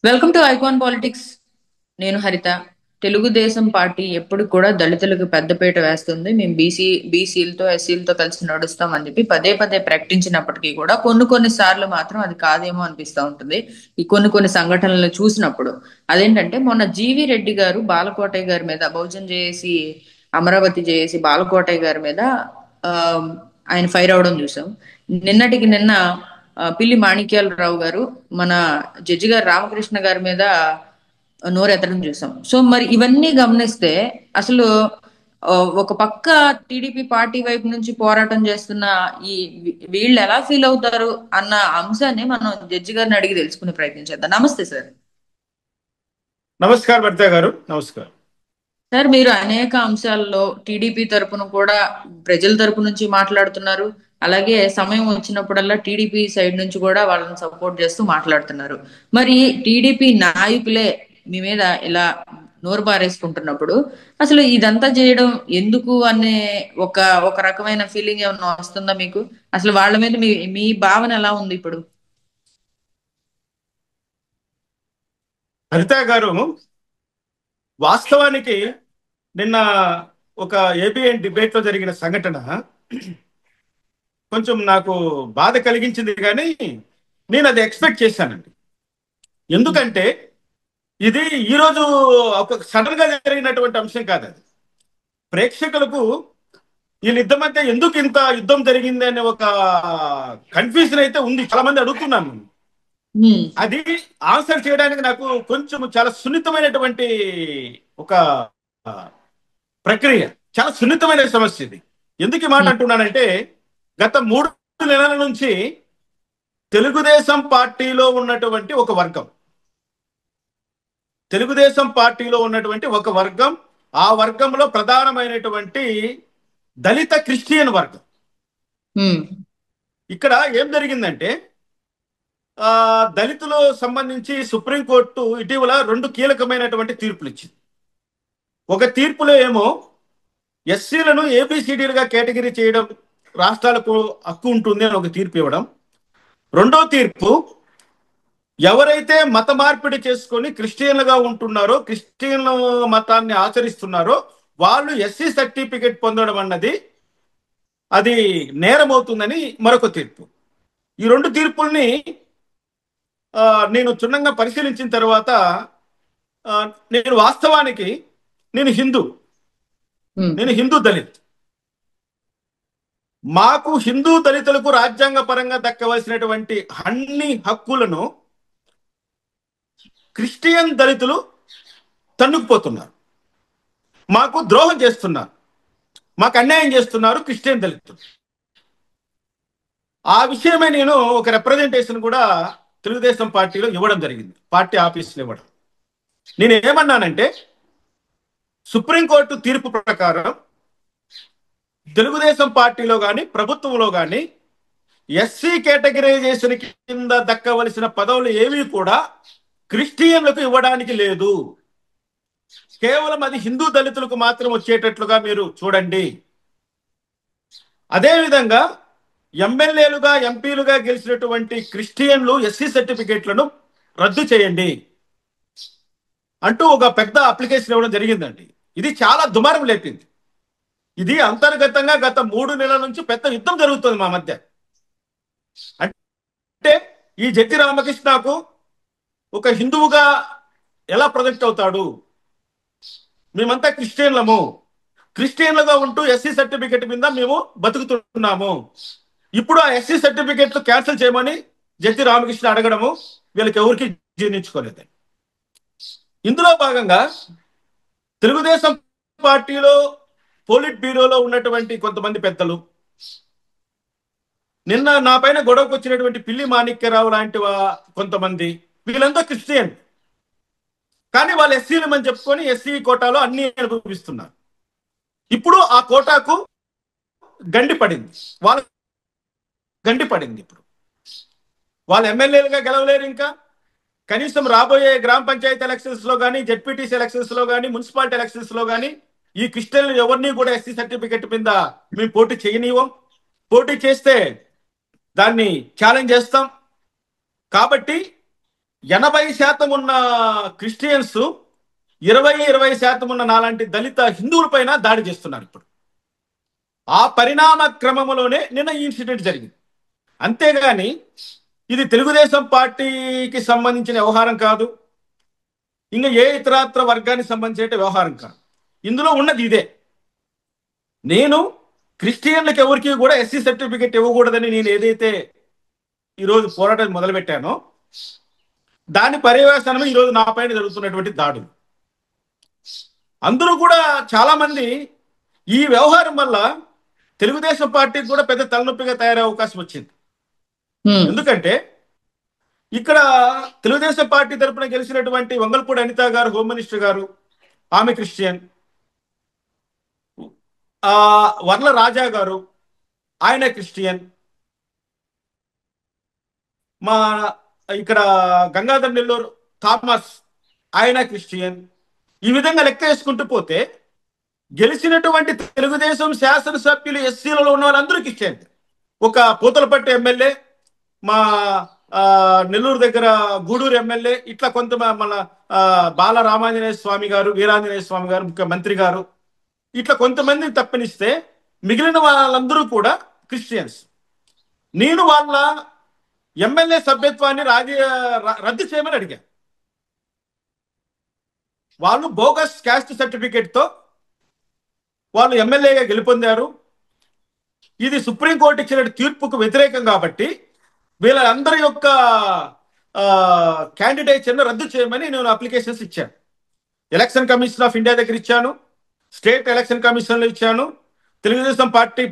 Welcome to icon politics. నేను హరిత. Telugu Desam party ఎప్పుడు కూడా దళితులకు పెద్దపీట వేస్తుంది. మేము బీసీలతో ఎస్సీలతో కలిసి నడుస్తాం అని చెప్పి పదే పదే ప్రకటించినప్పటికీ కూడా కొన్ని సార్లు మాత్రం అది కాదేమో అనిపిస్తూ ఉంటుంది. ఈ కొన్ని సంఘటనలు చూసినప్పుడు అదేంటంటే మొన్న జీవి రెడ్డి గారు బాలకోటయ్య గారి మీద బహుజన్ చేసి అమరావతి చేసి బాలకోటయ్య గారి మీద ఆ ఆయన ఫైర్ అవడం చూసాం. నిన్నటికి నిన్న పిల్లి మాణిక్యాలరావు గారు మన జడ్జి గారు రామకృష్ణ గారి మీద నోరెత్తడం చూసాం. సో మరి ఇవన్నీ గమనిస్తే అసలు ఆ, ఒక పక్క టీడీపీ పార్టీ వైపు నుంచి పోరాటం చేస్తున్న ఈ వీళ్ళు ఎలా ఫీల్ అవుతారు అన్న అంశాన్ని మనం జడ్జి గారిని అడిగి తెలుసుకునే ప్రయత్నం చేద్దాం. నమస్తే సార్. నమస్కారం భర్త గారు, నమస్కారం. సార్, మీరు అనేక అంశాల్లో టీడీపీ తరపున కూడా ప్రజల తరపు నుంచి మాట్లాడుతున్నారు. అలాగే సమయం వచ్చినప్పుడల్లా టీడీపీ సైడ్ నుంచి కూడా వాళ్ళని సపోర్ట్ చేస్తూ మాట్లాడుతున్నారు. మరి టీడీపీ నాయకులే మీ మీద ఇలా నోరు బారేసుకుంటున్నప్పుడు అసలు ఇదంతా చేయడం ఎందుకు అనే ఒక ఒక రకమైన ఫీలింగ్ ఏమన్నా వస్తుందా మీకు? అసలు వాళ్ళ మీద మీ మీ భావన ఎలా ఉంది ఇప్పుడు? హరిత గారు, వాస్తవానికి నిన్న ఒక ఏబిఎన్ డిబేట్ లో జరిగిన సంఘటన కొంచెం నాకు బాధ కలిగించింది, కానీ నేను అది ఎక్స్పెక్ట్ చేశానండి. ఎందుకంటే ఇది ఈరోజు ఒక సడన్ గా జరిగినటువంటి అంశం కాదు. అది ప్రేక్షకులకు వీళ్ళిద్దరి మధ్య ఎందుకు ఇంత యుద్ధం జరిగింది అనే ఒక కన్ఫ్యూజన్ అయితే ఉంది. చాలా మంది అడుగుతున్నాను. హ్మ్. అది ఆన్సర్ చేయడానికి నాకు కొంచెం చాలా సున్నితమైనటువంటి ఒక ఆ, ప్రక్రియ, చాలా సున్నితమైన సమస్య ఇది. ఎందుకు ఈ మాట హ్మ్. అంటున్నానంటే, గత 3 నెలల నుంచి తెలుగుదేశం పార్టీలో ఉన్నటువంటి ఒక వర్గం, తెలుగుదేశం పార్టీలో ఉన్నటువంటి ఒక వర్గం, ఆ వర్గంలో ప్రధానమైనటువంటి దళిత క్రిస్టియన్ వర్గం. హ్మ్. ఇక్కడ ఏం జరిగిందంటే, దళితులు సంబంధించి సుప్రీంకోర్టు ఇటీవల 2 కీలకమైనటువంటి తీర్పులు ఇచ్చింది. ఒక తీర్పులో ఏమో ఎస్సీలను ఏబిసిడీలుగా కేటగిరీ చేయడం రాష్ట్రాలకు హక్కు ఉంటుంది అని ఒక తీర్పు ఇవ్వడం. రెండో తీర్పు, ఎవరైతే మత మార్పిడి చేసుకొని క్రిస్టియన్లుగా ఉంటున్నారో, క్రిస్టియన్ మతాన్ని ఆచరిస్తున్నారో వాళ్ళు ఎస్సీ సర్టిఫికెట్ పొందడం అన్నది అది నేరమవుతుందని మరొక తీర్పు. ఈ 2 తీర్పుల్ని నేను క్షుణ్ణంగా పరిశీలించిన తర్వాత ఆ, నేను వాస్తవానికి నేను హిందూ హ్మ్. నేను హిందూ దళిత్. మాకు హిందూ దళితులకు రాజ్యాంగ పరంగా దక్కవలసినటువంటి అన్ని హక్కులను క్రిస్టియన్ దళితులు తన్నుకుపోతున్నారు, మాకు ద్రోహం చేస్తున్నారు, మాకు అన్యాయం చేస్తున్నారు క్రిస్టియన్ దళితులు. ఆ విషయమే నేను ఒక రిప్రజెంటేషన్ కూడా తెలుగుదేశం పార్టీలో ఇవ్వడం జరిగింది, పార్టీ ఆఫీసులో ఇవ్వడం. నేను ఏమన్నానంటే, సుప్రీంకోర్టు తీర్పు ప్రకారం తెలుగుదేశం పార్టీలో కానీ ప్రభుత్వంలో కానీ ఎస్సీ కేటగిరైజేషన్ కింద దక్కవలసిన పదవులు ఏవి కూడా క్రిస్టియన్లకు ఇవ్వడానికి లేదు. కేవలం అది హిందూ దళితులకు మాత్రం వచ్చేటట్లుగా మీరు చూడండి. అదేవిధంగా ఎమ్మెల్యేలుగా ఎంపీలుగా గెలిచినటువంటి క్రిస్టియన్లు ఎస్సీ సర్టిఫికేట్లను రద్దు చేయండి అంటూ ఒక పెద్ద అప్లికేషన్ ఇవ్వడం జరిగిందండి. ఇది చాలా దుమారం లేపింది. ఇది అంతర్గతంగా గత 3 నెలల నుంచి పెద్ద యుద్ధం జరుగుతుంది మా మధ్య. అంటే ఈ జట్టి రామకృష్ణకు ఒక హిందువుగా ఎలా ప్రొజెక్ట్ అవుతాడు? మేమంతా క్రిస్టియన్లుగా ఉంటూ ఎస్సీ సర్టిఫికెట్ మీద మేము బతుకుతున్నాము. ఇప్పుడు ఆ ఎస్సీ సర్టిఫికెట్లు క్యాన్సిల్ చేయమని జట్టి రామకృష్ణ అడగడము వీళ్ళకి ఎవరికి జీర్ణించుకోలేదు. ఇందులో భాగంగా తెలుగుదేశం పార్టీలో పోలిట్ బ్యూరోలో ఉన్నటువంటి కొంతమంది పెద్దలు నిన్న నా పైన గొడవకు వచ్చినటువంటి పిల్లి మాణిక్యరావు లాంటి కొంతమంది, వీళ్ళంతా క్రిస్టియన్, కానీ వాళ్ళు ఎస్సీలమని చెప్పుకొని ఎస్సీ కోటాలో అన్ని అనుభవిస్తున్నారు. ఇప్పుడు ఆ కోటాకు గండి పడింది, వాళ్ళ గండి పడింది. ఇప్పుడు వాళ్ళు ఎమ్మెల్యేలుగా గెలవలేరు. ఇంకా కనీసం రాబోయే గ్రామ పంచాయతీ ఎలక్షన్స్ లో కానీ, జెడ్పీటీసీ ఎలక్షన్స్ లో కానీ, మున్సిపాలిటీ ఎలక్షన్స్ లో కానీ ఈ క్రిస్టియన్లు ఎవరిని కూడా ఎస్సీ సర్టిఫికెట్ మీద మేము పోటీ చేయనివ్వం. పోటీ చేస్తే దాన్ని ఛాలెంజ్ చేస్తాం. కాబట్టి 80% ఉన్న క్రిస్టియన్స్ 20% ఉన్న నాలాంటి దళిత హిందువుల పైన దాడి చేస్తున్నారు ఇప్పుడు. ఆ పరిణామ క్రమంలోనే నిన్న ఈ ఇన్సిడెంట్ జరిగింది. అంతేగాని ఇది తెలుగుదేశం పార్టీకి సంబంధించిన వ్యవహారం కాదు, ఇంకా ఏ ఇతరత్ర వర్గానికి సంబంధించిన వ్యవహారం కాదు. ఇందులో ఉన్నది ఇదే. నేను క్రిస్టియన్లకు ఎవరికి కూడా ఎస్సీ సర్టిఫికెట్ ఇవ్వకూడదని నేను ఏదైతే ఈరోజు పోరాటం మొదలుపెట్టానో దాని పర్యవసానమే ఈరోజు నా పైన జరుగుతున్నటువంటి దాడులు. అందరూ కూడా చాలా మంది ఈ వ్యవహారం వల్ల తెలుగుదేశం పార్టీకి కూడా పెద్ద తలనొప్పిగా తయారయ్యే అవకాశం వచ్చింది. ఎందుకంటే ఇక్కడ తెలుగుదేశం పార్టీ తరఫున గెలిచినటువంటి వంగల్పూడి అనిత గారు, హోమ్ మినిస్టర్ గారు, ఆమె క్రిస్టియన్. వర్ల రాజా గారు, ఆయన క్రిస్టియన్. మా ఇక్కడ గంగాధర్ నెల్లూరు థామస్, ఆయన క్రిస్టియన్. ఈ విధంగా లెక్క వేసుకుంటూ పోతే గెలిచినటువంటి తెలుగుదేశం శాసనసభ్యులు ఎస్సీలలో ఉన్న వాళ్ళందరూ క్రిస్టియన్. ఒక పూతలపట్టు ఎమ్మెల్యే, మా నెల్లూరు దగ్గర గూడూరు ఎమ్మెల్యే, ఇట్లా కొంత మన బాల రామాంజనేయ స్వామి గారు, వీరాంజనేయ స్వామి గారు, ముఖ్యమంత్రి గారు, ఇట్లా కొంతమంది తప్పనిస్తే మిగిలిన వాళ్ళందరూ కూడా క్రిస్టియన్స్. నేను వాళ్ళ ఎమ్మెల్యే సభ్యత్వాన్ని రద్దు చేయమని అడిగా. వాళ్ళు బోగస్ క్యాస్ట్ సర్టిఫికేట్తో వాళ్ళు ఎమ్మెల్యేగా గెలుపొందారు. ఇది సుప్రీంకోర్టు ఇచ్చిన తీర్పుకు వ్యతిరేకం కాబట్టి వీళ్ళందరి యొక్క క్యాండిడేట్ను రద్దు చేయమని నేను అప్లికేషన్స్ ఇచ్చాను. ఎలక్షన్ కమిషన్ ఆఫ్ ఇండియా దగ్గర ఇచ్చాను, స్టేట్ ఎలక్షన్ కమిషన్లో ఇచ్చాను, తెలుగుదేశం పార్టీ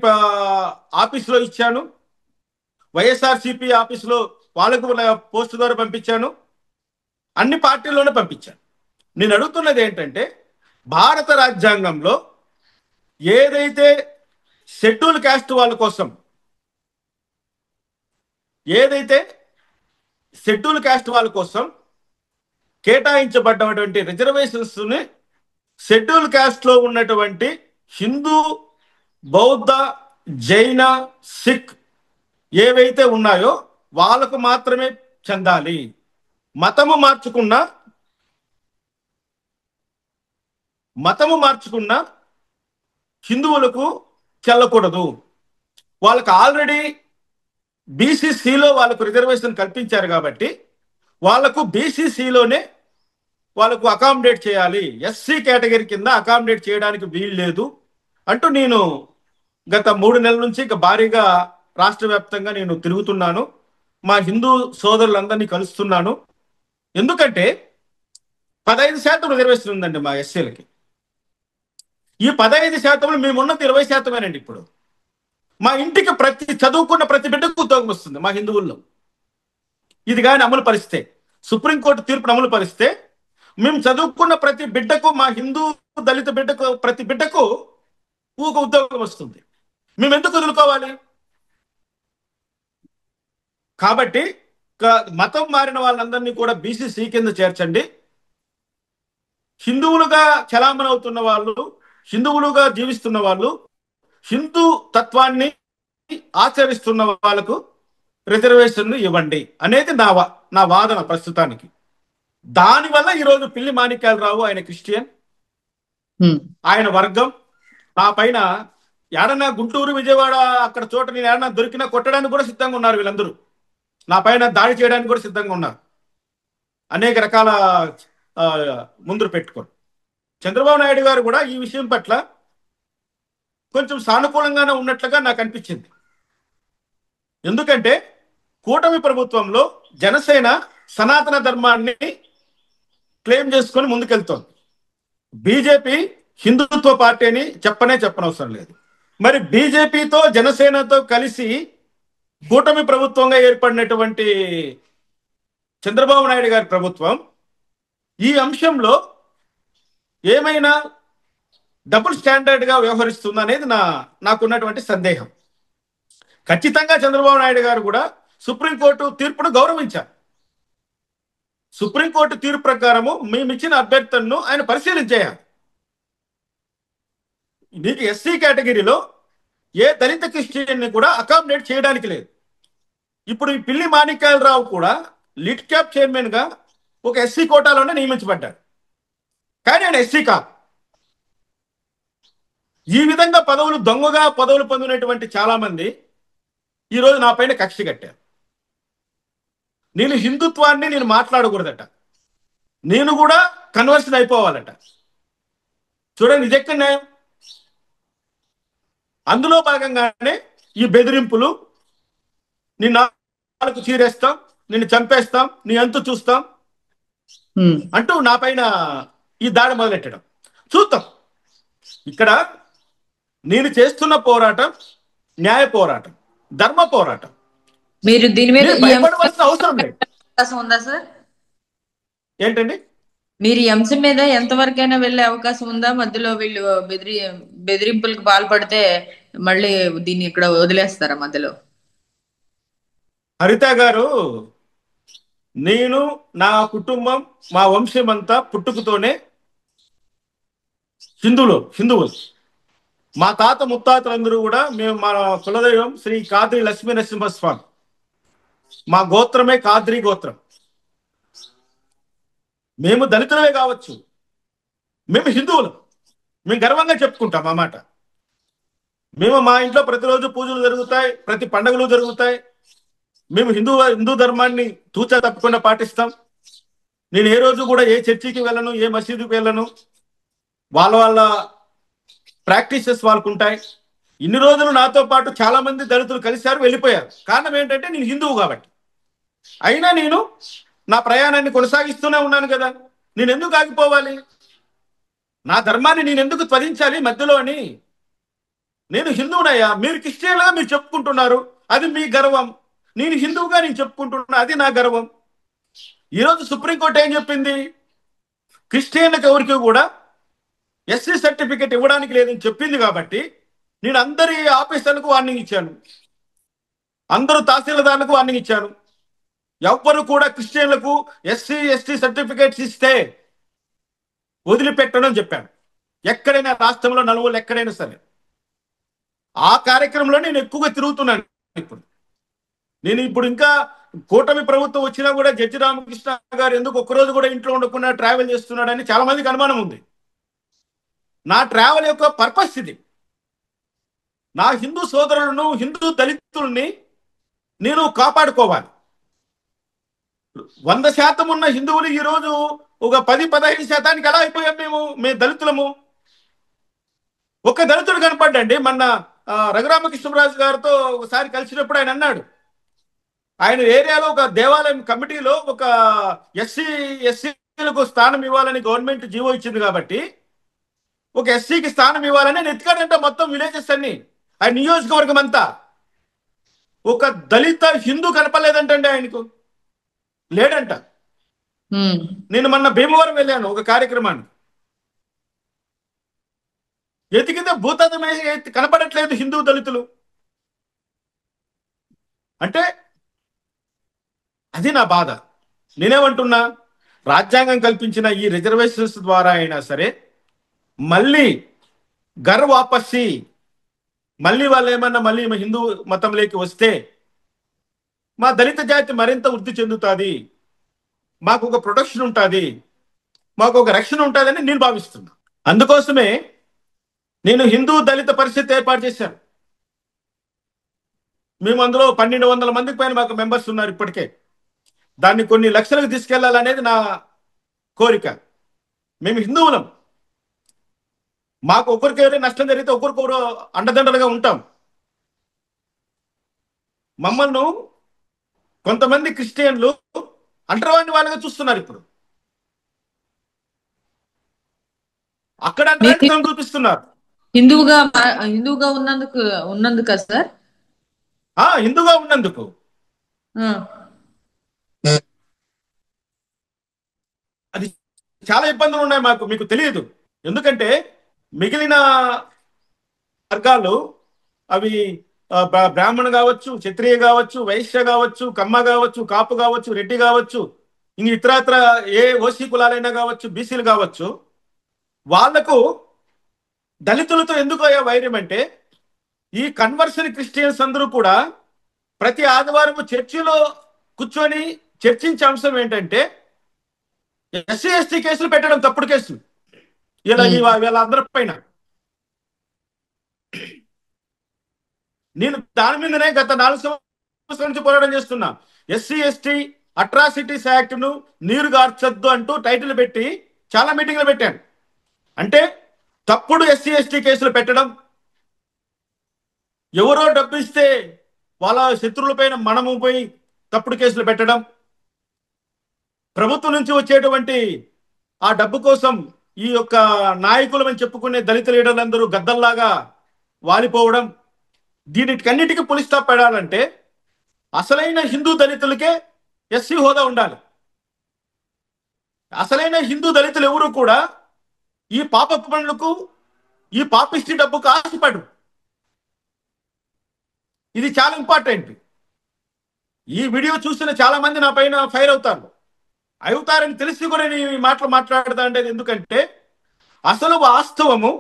ఆఫీసులో ఇచ్చాను, వైఎస్ఆర్సీపీ ఆఫీసులో వాళ్ళకు పోస్ట్ ద్వారా పంపించాను, అన్ని పార్టీల్లోనే పంపించాను. నేను అడుగుతున్నది ఏంటంటే, భారత రాజ్యాంగంలో ఏదైతే షెడ్యూల్ క్యాస్ట్ వాళ్ళ కోసం, కేటాయించబడ్డటువంటి రిజర్వేషన్స్ని షెడ్యూల్ క్యాస్ట్లో ఉన్నటువంటి హిందూ, బౌద్ధ, జైన, సిక్ ఏవైతే ఉన్నాయో వాళ్ళకు మాత్రమే చెందాలి. మతము మార్చుకున్న హిందువులకు చెల్లకూడదు. వాళ్ళకు ఆల్రెడీ బీసీసీలో వాళ్ళకు రిజర్వేషన్ కల్పించారు కాబట్టి వాళ్లకు బీసీసీలోనే వాళ్ళకు అకామిడేట్ చేయాలి. ఎస్సీ కేటగిరీ కింద అకామిడేట్ చేయడానికి వీలు లేదు అంటూ నేను గత 3 నెలల నుంచి భారీగా రాష్ట్ర వ్యాప్తంగా నేను తిరుగుతున్నాను. మా హిందూ సోదరులందరినీ కలుస్తున్నాను. ఎందుకంటే 15% రిజర్వేషన్ ఉందండి మా ఎస్సీలకి. ఈ 15%లో మేమున్నది 20%. ఇప్పుడు మా ఇంటికి చదువుకున్న ప్రతి బిడ్డకు ఉద్యోగం వస్తుంది మా హిందువుల్లో. ఇది కానీ అమలు పరిస్తే, సుప్రీంకోర్టు తీర్పును అమలు పరిస్తే, మేము చదువుకున్న ప్రతి బిడ్డకు, మా హిందూ దళిత బిడ్డకు, ప్రతి బిడ్డకు ఒక ఉద్యోగం వస్తుంది. మేము ఎందుకు వదులుకోవాలి? కాబట్టి మతం మారిన వాళ్ళందరినీ కూడా బీసీసీ కింద చేర్చండి. హిందువులుగా చలామణి అవుతున్న వాళ్ళు, హిందువులుగా జీవిస్తున్న వాళ్ళు, హిందూ తత్వాన్ని ఆచరిస్తున్న వాళ్ళకు రిజర్వేషన్ ఇవ్వండి అనేది నా వాదన ప్రస్తుతానికి. దానివల్ల ఈరోజు పిల్లి మాణిక్యాలరావు, ఆయన క్రిస్టియన్, ఆయన వర్గం నా పైన ఏడన్నా గుంటూరు, విజయవాడ అక్కడ చోట నేను ఏడన్నా దొరికినా కొట్టడానికి కూడా సిద్ధంగా ఉన్నారు. వీళ్ళందరూ నా పైన దాడి చేయడానికి కూడా సిద్ధంగా ఉన్నారు. అనేక రకాల ముందు పెట్టుకొని చంద్రబాబు నాయుడు గారు కూడా ఈ విషయం పట్ల కొంచెం సానుకూలంగానే ఉన్నట్లుగా నాకు అనిపించింది. ఎందుకంటే కూటమి ప్రభుత్వంలో జనసేన సనాతన ధర్మాన్ని క్లెయిమ్ చేసుకొని ముందుకెళ్తోంది. బీజేపీ హిందుత్వ పార్టీ అని చెప్పనవసరం లేదు. మరి బీజేపీతో జనసేనతో కలిసి కూటమి ప్రభుత్వంగా ఏర్పడినటువంటి చంద్రబాబు నాయుడు గారి ప్రభుత్వం ఈ అంశంలో ఏమైనా డబుల్ స్టాండర్డ్గా వ్యవహరిస్తుందా అనేది నాకున్నటువంటి సందేహం. ఖచ్చితంగా చంద్రబాబు నాయుడు గారు కూడా సుప్రీంకోర్టు తీర్పును గౌరవించారు. సుప్రీంకోర్టు తీర్పు ప్రకారము మేమిచ్చిన అభ్యర్థనను ఆయన పరిశీలించేయాలి. నీకు ఎస్సీ కేటగిరీలో ఏ దళిత క్రిస్టియన్ని కూడా అకామిడేట్ చేయడానికి లేదు. ఇప్పుడు ఈ పిల్లి మాణిక్యాలరావు కూడా లిట్ క్యాప్ చైర్మన్ గా ఒక ఎస్సీ కోటాలోనే నియమించబడ్డాడు. కానీ ఆయన ఎస్సీ కాదు. ఈ విధంగా దొంగగా పదవులు పొందినటువంటి చాలా మంది ఈరోజు నా పైన కక్ష కట్టారు. నేను హిందుత్వాన్ని నేను మాట్లాడకూడదట, నేను కూడా కన్వర్షన్ అయిపోవాలట. చూడండి, ఇది ఎక్కడ న్యాయం? అందులో భాగంగానే ఈ బెదిరింపులు, నీ నాలుగు చీరేస్తాం, నిన్ను చంపేస్తాం, నీ అంతు చూస్తాం అంటూ నా పైన ఈ దాడి మొదలెట్టడం చూద్దాం. ఇక్కడ నేను చేస్తున్న పోరాటం న్యాయ పోరాటం, ధర్మ పోరాటం. మీరు దీని మీద భయపడవలసిన అవసరం లేదు. అవకాశం ఉందా సార్? ఏంటండి? మీరు ఈ అంశం మీద ఎంతవరకైనా వెళ్ళే అవకాశం ఉందా? మధ్యలో వీళ్ళు బెదిరింపులకు పాల్పడితే మళ్ళీ దీన్ని ఇక్కడ వదిలేస్తారా మధ్యలో? హరిత గారు, నేను, నా కుటుంబం, మా వంశం అంతా పుట్టుకతోనే హిందువులు. మా తాత ముత్తాతలందరూ కూడా మేము, మా కులదైవం శ్రీ కాద్రి లక్ష్మీ నరసింహస్వామి, మా గోత్రమే కాద్రి గోత్రం. మేము దళితులే కావచ్చు, మేము హిందువులు, మేము గర్వంగా చెప్పుకుంటాం ఆ మాట. మేము మా ఇంట్లో ప్రతిరోజు పూజలు జరుగుతాయి, ప్రతి పండుగలు జరుగుతాయి. మేము హిందూ ధర్మాన్ని తూచా తప్పకుండా పాటిస్తాం. నేను ఏ రోజు కూడా ఏ చర్చికి వెళ్ళను, ఏ మసీదుకి వెళ్ళను. వాళ్ళ ప్రాక్టీసెస్ వాళ్ళకు ఉంటాయి. ఇన్ని రోజులు నాతో పాటు చాలా మంది దళితులు కలిశారు, వెళ్ళిపోయారు. కారణం ఏంటంటే నేను హిందువు కాబట్టి. అయినా నేను నా ప్రయాణాన్ని కొనసాగిస్తూనే ఉన్నాను కదా. నేను ఎందుకు ఆగిపోవాలి? నా ధర్మాన్ని నేను ఎందుకు త్వరించాలి మధ్యలో అని? నేను హిందువునయ్యా, మీరు క్రిస్టియన్లుగా మీరు చెప్పుకుంటున్నారు, అది మీ గర్వం. నేను హిందువుగా నేను చెప్పుకుంటున్నా, అది నా గర్వం. ఈరోజు సుప్రీంకోర్టు ఏం చెప్పింది? క్రిస్టియన్లకు ఎవరికి కూడా ఎస్సీ సర్టిఫికేట్ ఇవ్వడానికి లేదని చెప్పింది. కాబట్టి నేను అందరి ఆఫీసర్లకు వార్నింగ్ ఇచ్చాను, అందరూ తహసీల్దార్లకు వార్నింగ్ ఇచ్చాను. ఎవ్వరు కూడా క్రిస్టియన్లకు ఎస్సీ సర్టిఫికేట్స్ ఇస్తే వదిలిపెట్టడం చెప్పాను. ఎక్కడైనా రాష్ట్రంలో నలుగురు ఎక్కడైనా సరే. ఆ కార్యక్రమంలో నేను ఎక్కువగా తిరుగుతున్నాను. ఇప్పుడు ఇంకా కూటమి ప్రభుత్వం వచ్చినా కూడా జడ్జి రామకృష్ణ గారు ఎందుకు ఒక్కరోజు కూడా ఇంట్లో ఉండకుండా ట్రావెల్ చేస్తున్నాడని చాలా మందికి అనుమానం ఉంది. నా ట్రావెల్ యొక్క పర్పస్ ఇది. నా హిందూ సోదరులను, హిందూ దళితుల్ని నేను కాపాడుకోవాలి. 100% ఉన్న హిందువులు ఈరోజు ఒక 10-15% ఎలా అయిపోయాం మేము దళితులము. ఒక దళితుడు కనపడ్డండి. మొన్న రఘురామకృష్ణరాజు గారితో ఒకసారి కలిసినప్పుడు ఆయన అన్నాడు, ఆయన ఏరియాలో ఒక దేవాలయం కమిటీలో ఒక ఎస్సీలకు స్థానం ఇవ్వాలని గవర్నమెంట్ జీవో ఇచ్చింది కాబట్టి ఒక ఎస్సీకి స్థానం ఇవ్వాలని ఎత్తుకాడంట మొత్తం విలేజెస్ అన్ని. ఆయన నియోజకవర్గం అంతా ఒక దళిత హిందూ కనపడలేదంటండి, ఆయనకు లేడంట. నేను మొన్న భీమవరం వెళ్ళాను ఒక కార్యక్రమాన్ని, ఎతికితే భూతమే కనపడట్లేదు హిందూ దళితులు. అంటే అది నా బాధ. నేనేమంటున్నా, రాజ్యాంగం కల్పించిన ఈ రిజర్వేషన్స్ ద్వారా అయినా సరే మళ్ళీ వాపస్సి, మళ్ళీ వాళ్ళు ఏమన్నా మళ్ళీ హిందూ మతంలోకి వస్తే మా దళిత జాతి మరింత వృద్ధి చెందుతుంది, మాకు ఒక ప్రొటెక్షన్ ఉంటుంది, మాకు ఒక రక్షణ ఉంటుందని నేను భావిస్తున్నా. అందుకోసమే నేను హిందూ దళిత పరిషత్ ఏర్పాటు చేశాను. మేము అందులో 1200 మందికి పైన మాకు మెంబర్స్ ఉన్నారు ఇప్పటికే. దాన్ని కొన్ని లక్షలకు తీసుకెళ్లాలనేది నా కోరిక. మేము హిందువులం, మాకు ఒకరికెవరైనా నష్టం జరిగితే ఒకరికొకరు అండదండలుగా ఉంటాం. మమ్మల్ని కొంతమంది క్రిస్టియన్లు అంటరాని వాళ్ళగా చూస్తున్నారు. ఇప్పుడు అక్కడ చూపిస్తున్నారు. హిందువుగా ఉన్నందుకు సార్, హిందువుగా ఉన్నందుకు అది చాలా ఇబ్బందులు ఉన్నాయి మాకు, మీకు తెలియదు. ఎందుకంటే మిగిలిన వర్గాలు అవి బ్రాహ్మణ కావచ్చు, క్షత్రియ కావచ్చు, వైశ్య కావచ్చు, కమ్మ కావచ్చు, కాపు కావచ్చు, రెడ్డి కావచ్చు, ఇంక ఇతరత్ర ఏ ఓసీ కులాలైనా కావచ్చు, బీసీలు కావచ్చు, వాళ్లకు దళితులతో ఎందుకు అయ్యే వైరం అంటే, ఈ కన్వర్షన్ క్రిస్టియన్స్ అందరూ కూడా ప్రతి ఆదివారం చర్చిలో కూర్చొని చర్చించే అంశం ఏంటంటే ఎస్సీ ఎస్టీ కేసులు పెట్టడం, తప్పుడు కేసులు వీళ్ళందరి పైన. నేను దాని మీదనే గత 4 సంవత్సరాల నుంచి పోరాటం చేస్తున్నా. ఎస్సీ ఎస్టీ అట్రాసిటీస్ యాక్ట్ ను నీరు గార్చొద్దు అంటూ టైటిల్ పెట్టి చాలా మీటింగ్లు పెట్టాను. అంటే తప్పుడు ఎస్సీ ఎస్టీ కేసులు పెట్టడం, ఎవరో డబ్బు ఇస్తే వాళ్ళ శత్రువుల పైన మనము పోయి తప్పుడు కేసులు పెట్టడం, ప్రభుత్వం నుంచి వచ్చేటువంటి ఆ డబ్బు కోసం ఈ యొక్క నాయకులమని చెప్పుకునే దళిత లీడర్లందరూ గద్దల్లాగా వాలిపోవడం, దీనికన్నిటికీ పులి స్టాప్ పడాలంటే అసలైన హిందూ దళితులకే ఎస్సీ హోదా ఉండాలి. అసలైన హిందూ దళితులు ఎవరు కూడా ఈ పాప పనులకు, ఈ పాపిష్టి డబ్బుకు ఆశపడు. ఇది చాలా ఇంపార్టెంట్. ఈ వీడియో చూసిన చాలా మంది నా పైన ఫైర్ అవుతారని తెలిసి కూడా నేను ఈ మాటలు మాట్లాడతా అంటే ఎందుకంటే అసలు వాస్తవము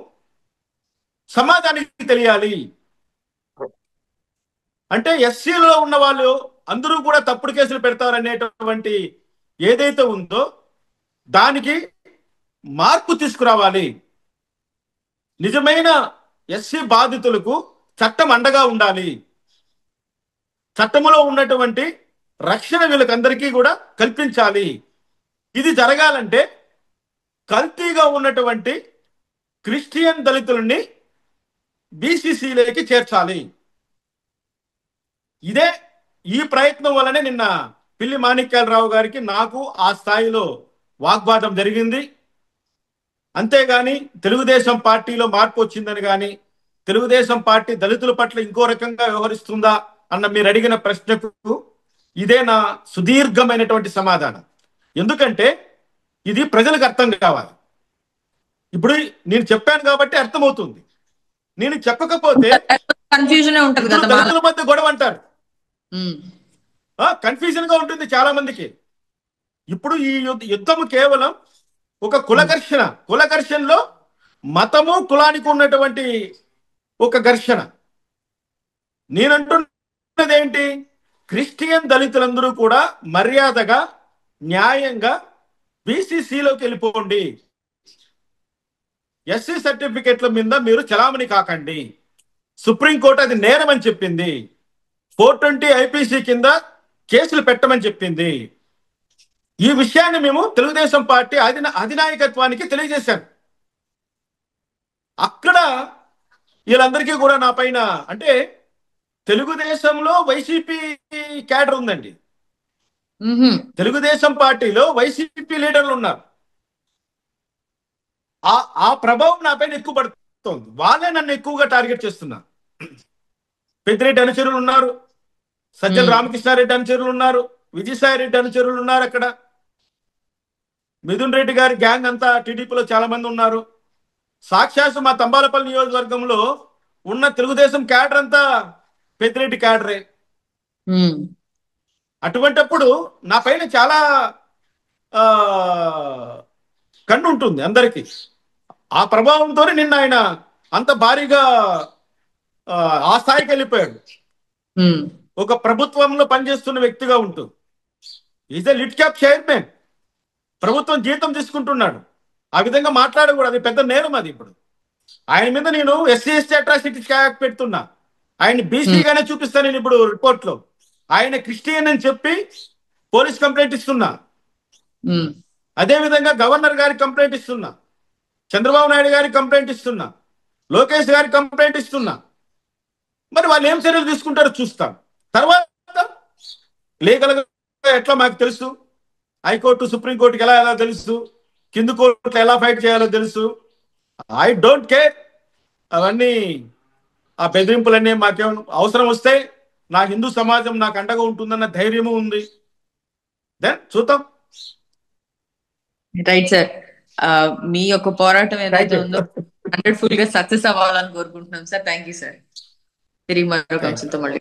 సమాజానికి తెలియాలి. అంటే ఎస్సీలో ఉన్న వాళ్ళు అందరూ కూడా తప్పుడు కేసులు పెడతారనేటువంటి ఏదైతే ఉందో దానికి మార్పు తీసుకురావాలి. నిజమైన ఎస్సీ బాధితులకు చట్టం అండగా ఉండాలి. చట్టములో ఉన్నటువంటి రక్షణ వీళ్ళకందరికీ కూడా కల్పించాలి. ఇది జరగాలంటే కల్తీగా ఉన్నటువంటి క్రిస్టియన్ దళితులని బీసీసీలోకి చేర్చాలి. ఈ ప్రయత్నం వల్లనే నిన్న పిల్లి మాణిక్యాలరావు గారికి నాకు ఆ స్థాయిలో వాగ్వాదం జరిగింది. అంతేగాని తెలుగుదేశం పార్టీలో మార్పు వచ్చిందని కానీ, తెలుగుదేశం పార్టీ దళితుల పట్ల ఇంకో రకంగా వ్యవహరిస్తుందా అన్న మీరు అడిగిన ప్రశ్నకు ఇదే నా సుదీర్ఘమైనటువంటి సమాధానం. ఎందుకంటే ఇది ప్రజలకు అర్థం కావాలి. ఇప్పుడు నేను చెప్పాను కాబట్టి అర్థమవుతుంది. నేను చెప్పకపోతే కన్ఫ్యూజన్ ఉంటుంది కదా, దళితుల మధ్య గొడవ అంటారు. కన్ఫ్యూజన్ గా ఉంటుంది చాలా మందికి. ఇప్పుడు ఈ యుద్ధము కేవలం ఒక కులఘర్షణలో మతము కులానికి ఉన్నటువంటి ఒక ఘర్షణ. నేనంటున్నది ఏంటి, క్రిస్టియన్ దళితులందరూ కూడా మర్యాదగా న్యాయంగా బీసీసీలోకి వెళ్ళిపోండి. ఎస్సీ సర్టిఫికెట్ల మీద మీరు చలామణి కాకండి. సుప్రీంకోర్టు అది నేరం అని చెప్పింది. 420 ఐపీసీ కింద కేసులు పెట్టమని చెప్పింది. ఈ విషయాన్ని మేము తెలుగుదేశం పార్టీ అధినాయకత్వానికి తెలియజేశాం. అక్కడ వీళ్ళందరికీ కూడా నా పైన, అంటే తెలుగుదేశంలో వైసీపీ క్యాడర్ ఉందండి, తెలుగుదేశం పార్టీలో వైసీపీ లీడర్లు ఉన్నారు. ఆ ప్రభావం నా పైన ఎక్కువ పడుతోంది. వాళ్ళే నన్ను ఎక్కువగా టార్గెట్ చేస్తున్నారు. పెద్దిరెడ్డి అనుచరులు ఉన్నారు, సజ్జల రామకృష్ణారెడ్డి అనుచరులు ఉన్నారు, విజయసాయి రెడ్డి అనుచరులు ఉన్నారు, అక్కడ మిథున్ రెడ్డి గారి గ్యాంగ్ అంతా టీడీపీలో చాలా మంది ఉన్నారు. సాక్షాత్తు మా తంబాలపల్లి నియోజకవర్గంలో ఉన్న తెలుగుదేశం క్యాడర్ అంతా పెద్దిరెడ్డి క్యాడరే. అటువంటప్పుడు నా పైన చాలా కన్ను ఉంటుంది అందరికీ. ఆ ప్రభావంతో నిన్న ఆయన అంత భారీగా ఆ స్థాయికి వెళ్ళిపోయాడు. ఒక ప్రభుత్వంలో పనిచేస్తున్న వ్యక్తిగా ఉంటూ ఈజ్ ఎ లిట్ క్యాప్ చైర్మన్, ప్రభుత్వం జీతం తీసుకుంటున్నాడు. ఆ విధంగా మాట్లాడకూడదు, అది పెద్ద నేరం. అది ఇప్పుడు ఆయన మీద నేను ఎస్సీ ఎస్టీ అట్రాసిటీస్ యాక్ట్ పెడుతున్నా. ఆయన బీసీగానే చూపిస్తాను నేను ఇప్పుడు రిపోర్ట్లో. ఆయన క్రిస్టియన్ అని చెప్పి పోలీస్ కంప్లైంట్ ఇస్తున్నా. అదే విధంగా గవర్నర్ గారికి కంప్లైంట్ ఇస్తున్నా, చంద్రబాబు నాయుడు గారికి కంప్లైంట్ ఇస్తున్నా, లోకేష్ గారికి కంప్లైంట్ ఇస్తున్నా. మరి వాళ్ళు ఏం చర్యలు తీసుకుంటారో చూస్తాం. తర్వాత లీగల్ గా ఎట్లా మాకు తెలుసు, హైకోర్టు సుప్రీంకోర్టుకి ఎలా తెలుసు, కింది కోర్టులో ఎలా ఫైట్ చేయాలో తెలుసు. ఐ డోంట్ కేర్ అవన్నీ. ఆ బెదిరింపులన్నీ మాకేం అవసరం వస్తే నా హిందూ సమాజం నాకు అండగా ఉంటుందన్న ధైర్యము ఉంది. దెన్ చూద్దాం. రైట్ సార్, మీ యొక్క పోరాటం ఏదైతే ఉందో 100% గా సక్సెస్ అవ్వాలని కోరుకుంటున్నాం సార్. Thank you sir. తిరిగి మరొక అంశంతో మళ్ళీ